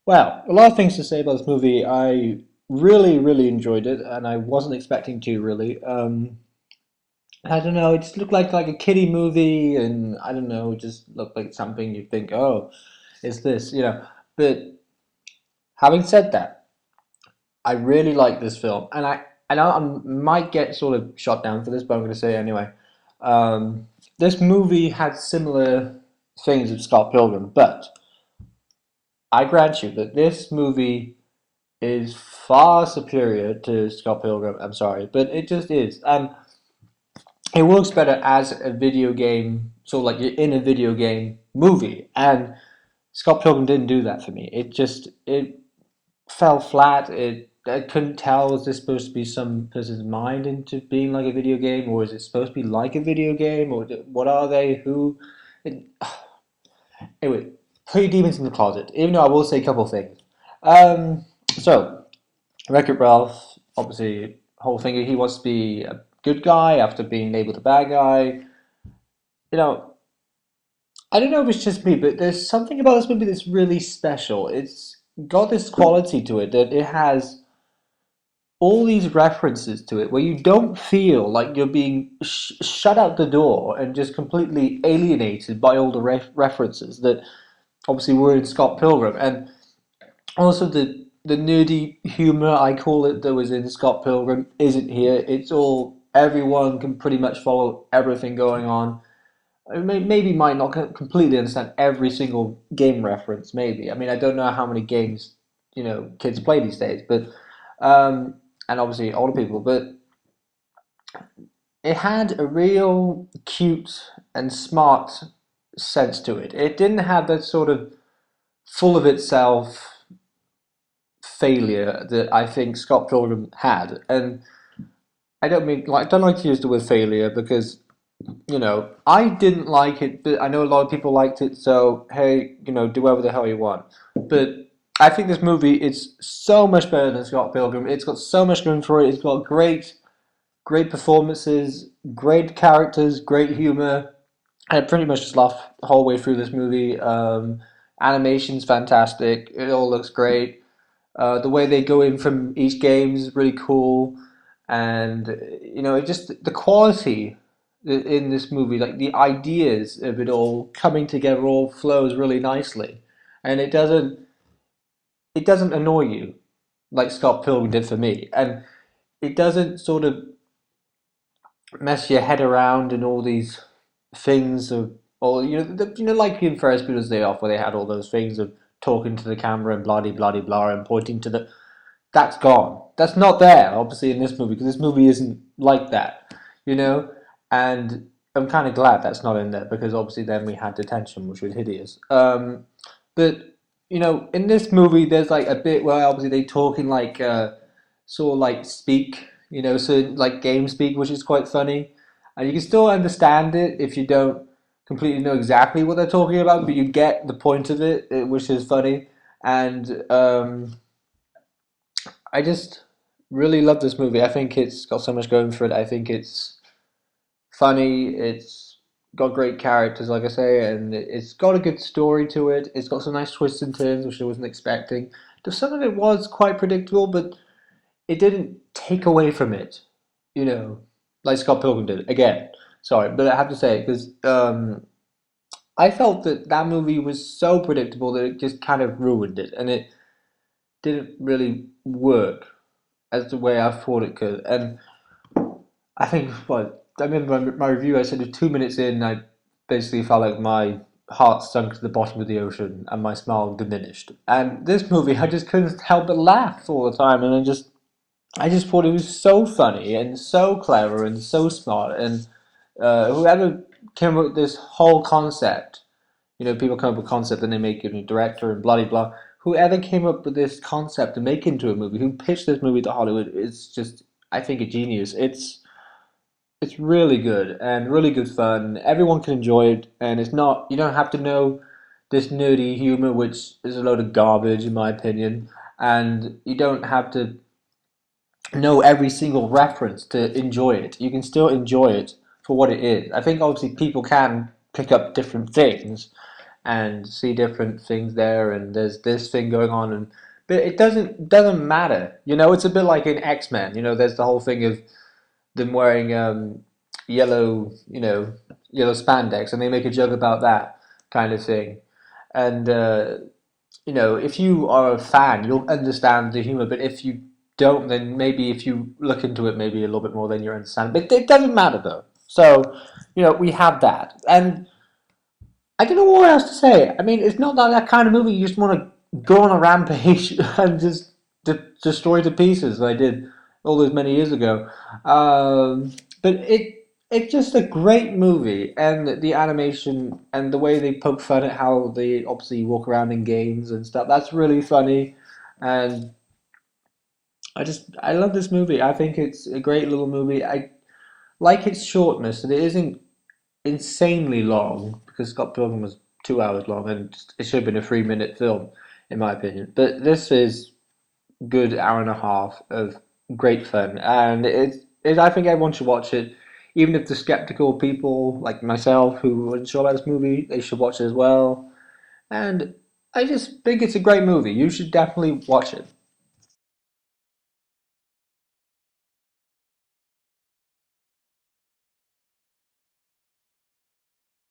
Well, a lot of things to say about this movie. I really, really enjoyed it, and I wasn't expecting to really. I don't know, it just looked like a kiddie movie, and I don't know, it just looked like something you think, oh, is this, But having said that, I really like this film, and I know I might get sort of shot down for this, but I'm going to say it anyway. This movie had similar things with Scott Pilgrim, but I grant you that this movie is far superior to Scott Pilgrim. I'm sorry, but it just is. And it works better as a video game, so like you're in a video game movie. And Scott Pilgrim didn't do that for me. It fell flat. I couldn't tell, was this supposed to be some person's mind into being like a video game, or is it supposed to be like a video game, or what are they? Who? It, anyway, put your demons in the closet. Even though I will say a couple of things. So Wreck-It Ralph, obviously, whole thing. He wants to be a good guy after being labeled a bad guy. You know, I don't know if it's just me, but there's something about this movie that's really special. It's got this quality to it that it has all these references to it where you don't feel like you're being shut out the door and just completely alienated by all the references that obviously were in Scott Pilgrim. And also the nerdy humor, I call it, that was in Scott Pilgrim isn't here. It's all everyone can pretty much follow everything going on. Maybe might not completely understand every single game reference. Maybe I mean I don't know how many games kids play these days, but and obviously older people. But it had a real cute and smart sense to it. It didn't have that sort of full of itself failure that I think Scott Pilgrim had. And I don't like to use the word failure because I didn't like it, but I know a lot of people liked it. So hey, do whatever the hell you want. But I think this movie is so much better than Scott Pilgrim. It's got so much going for it. It's got great performances, great characters, great humor. I pretty much just laughed the whole way through this movie. Animation's fantastic. It all looks great. The way they go in from each game is really cool, and it just the quality in this movie, like the ideas of it all coming together, all flows really nicely, and it doesn't annoy you like Scott Pilgrim did for me, and it doesn't sort of mess your head around in all these things of, or like in Ferris Bueller's Day Off, where they had all those things of talking to the camera and blah blah blah blah and pointing to the. That's gone. That's not there, obviously, in this movie because this movie isn't like that, you know. And I'm kind of glad that's not in there because obviously then we had Detention, which was hideous. But in this movie, there's like a bit where obviously they talk in like sort of like speak, so like game speak, which is quite funny, and you can still understand it if you don't completely know exactly what they're talking about, but you get the point of it, which is funny. And I just really love this movie. I think it's got so much going for it. I think it's funny. It's got great characters, like I say, and it's got a good story to it. It's got some nice twists and turns, which I wasn't expecting. Some of it was quite predictable, but it didn't take away from it, you know, like Scott Pilgrim did. Again, sorry, but I have to say it because I felt that that movie was so predictable that it just kind of ruined it, and it didn't really work as the way I thought it could. And I think, well, I remember my review. I said 2 minutes in, I basically felt like my heart sunk to the bottom of the ocean and my smile diminished. And this movie, I just couldn't help but laugh all the time, and I just thought it was so funny and so clever and so smart. And whoever came up with this whole concept, people come up with concept and they make it a director and blah blah blah. Whoever came up with this concept to make into a movie, who pitched this movie to Hollywood, is just, I think, a genius. It's really good and really good fun. Everyone can enjoy it, and it's not. You don't have to know this nerdy humor, which is a load of garbage in my opinion, and you don't have to know every single reference to enjoy it. You can still enjoy it for what it is. I think obviously people can pick up different things, and see different things there, and there's this thing going on, and but it doesn't matter. It's a bit like in X-Men. There's the whole thing of them wearing yellow, yellow spandex, and they make a joke about that kind of thing. And if you are a fan, you'll understand the humor. But if you don't, then maybe if you look into it maybe a little bit more, then you understand. But it doesn't matter though. So, we have that, and I don't know what else to say. I mean, it's not that kind of movie you just want to go on a rampage and just destroy to pieces. Like I did all those many years ago. But it's just a great movie, and the animation and the way they poke fun at how they obviously walk around in games and stuff. That's really funny, and I love this movie. I think it's a great little movie. I like its shortness, and it isn't insanely long because Scott Pilgrim was 2 hours long, and it should have been a 3-minute film, in my opinion. But this is good hour and a half of great fun, and I think everyone should watch it. Even if the skeptical people like myself who weren't sure about this movie, they should watch it as well. And I just think it's a great movie. You should definitely watch it.